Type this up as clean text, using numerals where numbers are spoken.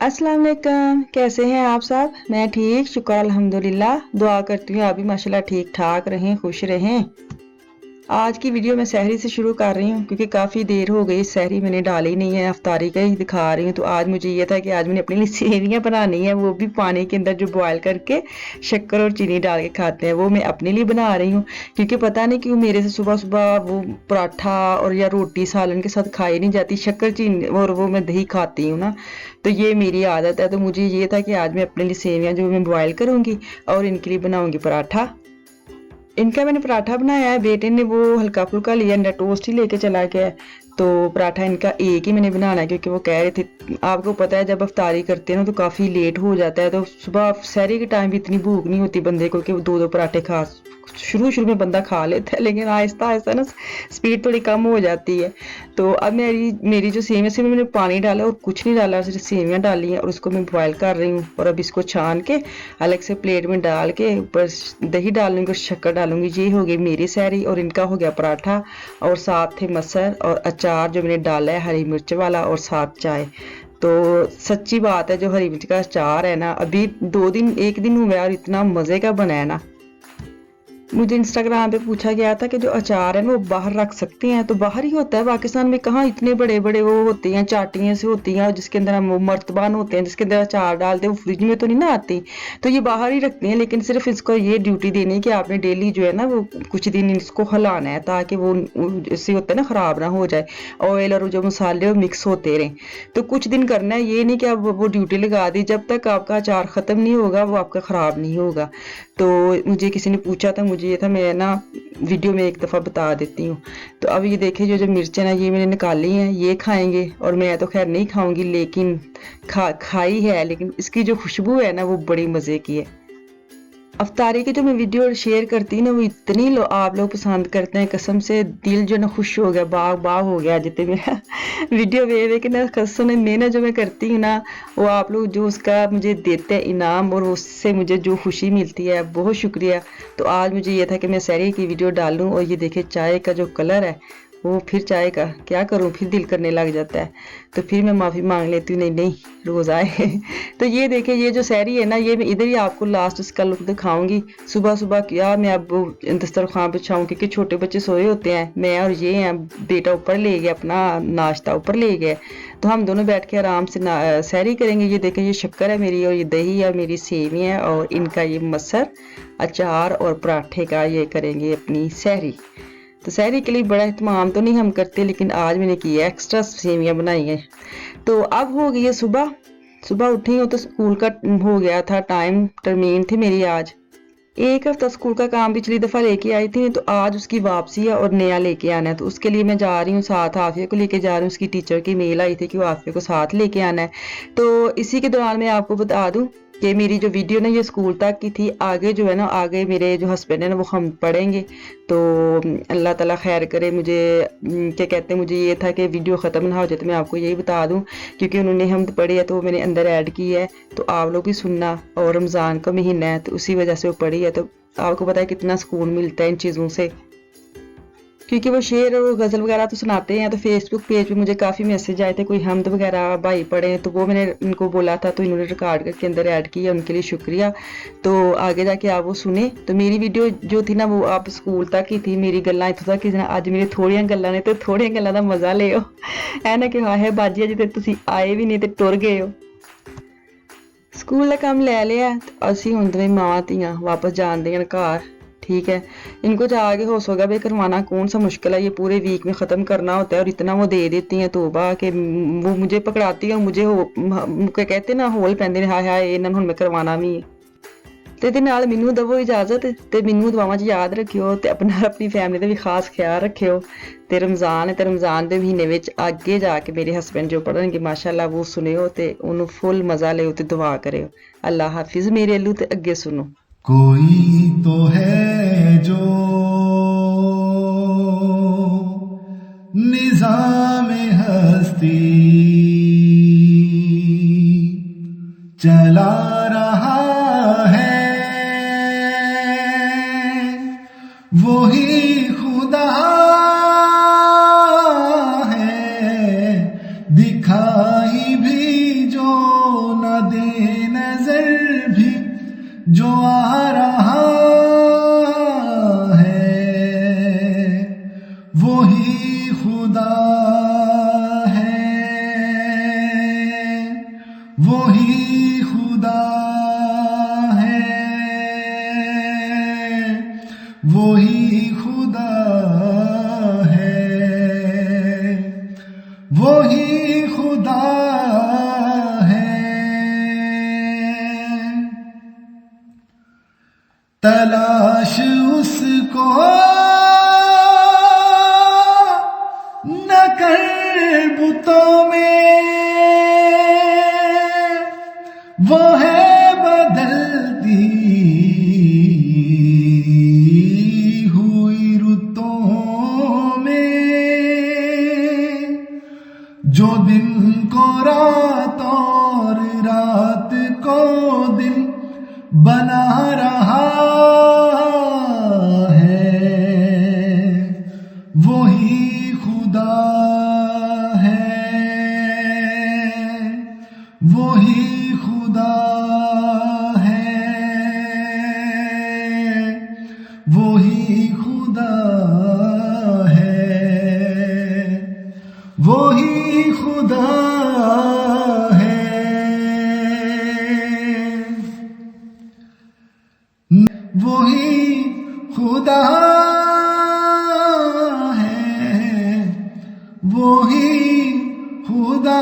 अस्सलाम वालेकुम। कैसे हैं आप सब? मैं ठीक, शुक्र अल्हम्दुलिल्लाह। दुआ करती हूँ आप भी माशाल्लाह ठीक ठाक रहें, खुश रहें। आज की वीडियो मैं सहरी से शुरू कर रही हूँ क्योंकि काफ़ी देर हो गई, सहरी मैंने डाली नहीं है, अफ्तारी का ही दिखा रही हूँ। तो आज मुझे ये था कि आज मैंने अपने लिए सेवियाँ बनानी है, वो भी पानी के अंदर जो बॉयल करके शक्कर और चीनी डाल के खाते हैं, वो मैं अपने लिए बना रही हूँ। क्योंकि पता नहीं क्यों मेरे से सुबह सुबह वो पराठा और या रोटी सालन के साथ खाई नहीं जाती, शक्कर चीनी और वो मैं दही खाती हूँ ना, तो ये मेरी आदत है। तो मुझे ये था कि आज मैं अपने लिए सेवियाँ जो मैं बॉयल करूँगी और इनके लिए बनाऊँगी पराठा। इनका मैंने पराठा बनाया है, बेटे ने वो हल्का फुल्का लिया, अंडा टोस्ट ही लेके चला गया है। तो पराठा इनका एक ही मैंने बनाना है क्योंकि वो कह रहे थे, आपको पता है जब अफ्तारी करते हैं ना तो काफ़ी लेट हो जाता है, तो सुबह सहरी के टाइम भी इतनी भूख नहीं होती बंदे को कि वो दो दो पराठे खा। शुरू शुरू में बंदा खा लेता है लेकिन आहिस्ता आहिस्ता ना स्पीड थोड़ी कम हो जाती है। तो अब मेरी मेरी जो सेवियाँ से मैंने पानी डाला और कुछ नहीं डाला, सिर्फ सेवियाँ डाली हैं और उसको मैं बॉयल कर रही हूँ। और अब इसको छान के अलग से प्लेट में डाल के ऊपर दही डालूंगी और शक्कर डालूंगी। ये हो गई मेरी सहरी और इनका हो गया पराठा। और साथ थे मसर और अचार जो मैंने डाला है हरी मिर्च वाला, और साथ चाय। तो सच्ची बात है, जो हरी मिर्च का अचार है ना, अभी 2 दिन 1 दिन हुआ और इतना मज़े का बना है ना। मुझे इंस्टाग्राम पे पूछा गया था कि जो अचार है ना वो बाहर रख सकते हैं, तो बाहर ही होता है, पाकिस्तान में कहाँ इतने बड़े बड़े वो होते हैं, चाटियाँ से होती हैं जिसके अंदर हम वो मर्तबान होते हैं जिसके अंदर अचार डालते हैं, वो फ्रिज में तो नहीं ना आती। तो ये बाहर ही रखते हैं, लेकिन सिर्फ इसको ये ड्यूटी देनी है कि आपने डेली जो है ना वो कुछ दिन इसको हिलाना है ताकि वो इससे होता है ना ख़राब ना हो जाए, ऑयल और जो मसाले वो मिक्स होते रहें। तो कुछ दिन करना है, ये नहीं कि आप वो ड्यूटी लगा दी, जब तक आपका अचार ख़त्म नहीं होगा वो आपका ख़राब नहीं होगा। तो मुझे किसी ने पूछा था, मुझे ये था मैं ना वीडियो में एक दफ़ा बता देती हूँ। तो अब ये देखिए जो जो मिर्चें ना ये मैंने निकाली हैं, ये खाएंगे और मैं तो खैर नहीं खाऊंगी, लेकिन खाई है, लेकिन इसकी जो खुशबू है ना वो बड़ी मज़े की है। अफ्तारी की जो मैं वीडियो शेयर करती हूँ ना वो इतनी आप लोग पसंद करते हैं, कसम से दिल जो ना खुश हो गया, बाग बाग हो गया जितने मेरा वीडियो वे के ना, कसम में ना जो मैं करती हूँ ना, वो आप लोग जो उसका मुझे देते हैं इनाम और उससे मुझे जो खुशी मिलती है, बहुत शुक्रिया। तो आज मुझे ये था कि मैं सहरी की वीडियो डालूँ। और ये देखिए चाय का जो कलर है वो, फिर चाय का क्या करूं, फिर दिल करने लग जाता है। तो फिर मैं माफ़ी मांग लेती हूँ, नहीं नहीं रोज़ आए। तो ये देखिए ये जो सहरी है ना, ये मैं इधर ही आपको लास्ट इसका लुक दिखाऊंगी। सुबह सुबह क्या मैं अब दस्तरखान बिछाऊँ क्योंकि छोटे बच्चे सोए होते हैं, मैं और ये हैं, बेटा ऊपर ले गया अपना नाश्ता ऊपर ले गया, तो हम दोनों बैठ के आराम से सहरी करेंगे। ये देखें ये शक्कर है मेरी और ये दही है मेरी, सेवियाँ है और इनका ये मसर अचार और पराठे का ये करेंगे अपनी सहरी। तो सहरी के लिए बड़ा इत्मीनान तो नहीं हम करते, लेकिन आज मैंने किया एक्स्ट्रा सेवियाँ बनाई हैं। तो अब हो गई है सुबह, सुबह उठी हूँ तो स्कूल का हो गया था टाइम, टर्मीन थी मेरी आज। एक हफ्ता स्कूल का काम पिछली दफ़ा लेके आई थी, तो आज उसकी वापसी है और नया लेके आना है। तो उसके लिए मैं जा रही हूँ, साथ आफिया को लेके जा रही हूँ। उसकी टीचर की मेल आई थी कि वो आफिया को साथ लेके आना है। तो इसी के दौरान मैं आपको बता दूँ कि मेरी जो वीडियो ना ये स्कूल तक की थी, आगे जो है ना, आगे मेरे जो हस्बैंड है ना वो हम पढ़ेंगे। तो अल्लाह ताला खैर करे। मुझे क्या कहते हैं, मुझे ये था कि वीडियो ख़त्म ना हो जाए, तो मैं आपको यही बता दूं क्योंकि उन्होंने हम पढ़ी है तो वो मैंने अंदर ऐड की है, तो आप लोग भी सुनना। और रमज़ान का महीना है तो उसी वजह से वो पढ़ी है, तो आपको पता है कितना सुकून मिलता है इन चीज़ों से, क्योंकि वो शेर और गज़ल वगैरह तो सुनाते हैं। तो फेसबुक पेज पे मुझे काफ़ी मैसेज आए थे, कोई हमद वगैरह भाई पढ़े, तो वो मैंने इनको बोला था तो इन्होंने रिकॉर्ड करके अंदर ऐड किया, उनके लिए शुक्रिया। तो आगे जाके आप वो सुने। तो मेरी वीडियो जो थी ना वो आप स्कूल तक ही थी, मेरी गल्लां इत्थों तक ही ना। अज मेरी थोड़ियां गल्लां ने, तो थोड़ियां गल्लां दा मज़ा लियो, है ना कि हाय बाजी अज ते तुसीं आए भी नहीं ते टुर गए हो। स्कूल का काम ले लिया, असी हुण दोवें मावां धीआं वापस जान दियां घर। ठीक है, इनको जाके होश होगा भाई करवाना कौन सा मुश्किल है, ये पूरे वीक में ख़त्म करना होता है और इतना वो दे देती हैं तोबा कि वो मुझे पकड़ाती है, मुझे कहते ना होल पैंदे ने, हाय हाय इन्हां नूं हुण मैं करवाना भी है। ਤੇ ਇਹਦੇ ਨਾਲ ਮੈਨੂੰ ਦਵੋ ਇਜਾਜ਼ਤ, ਤੇ ਮੈਨੂੰ ਦੁਆਵਾਂ 'ਚ ਯਾਦ ਰੱਖਿਓ ਤੇ ਆਪਣੀ ਫੈਮਿਲੀ ਦਾ ਵੀ ਖਾਸ ਖਿਆਲ ਰੱਖਿਓ। ਤੇ ਰਮਜ਼ਾਨ ਹੈ ਤੇ ਰਮਜ਼ਾਨ ਦੇ ਮਹੀਨੇ ਵਿੱਚ ਅੱਗੇ ਜਾ ਕੇ ਮੇਰੇ ਹਸਬੈਂਡ ਜੋ ਪੜਨਗੇ ਮਾਸ਼ਾਅੱਲਾ ਉਹ ਸੁਣਿਓ ਤੇ ਉਹਨੂੰ ਫੁੱਲ ਮਜ਼ਾ ਲਿਓ ਤੇ ਦੁਆ ਕਰਿਓ। ਅੱਲਾ ਹਾਫਿਜ਼ ਮੇਰੇ ਅੱਲੂ, ਤੇ ਅੱਗੇ ਸੁਣੋ। कोई तो है जो निजाम हस्ती चला रहा है, वही खुदा है, दिखाई भी जो जो आ रहा है वो ही खुदा है, वो ही खुदा है, वो ही खुदा है, वो ही खुदा है। तलाश उसको न कर बुतों में, वो है बदलती हुई रुतों में, जो दिन को रात और रात को दिन बना रहा है, वो ही खुदा है, वो ही खुदा है, वो ही खुदा है, वो ही खुदा है, वो ही खुदा है, वो ही खुदा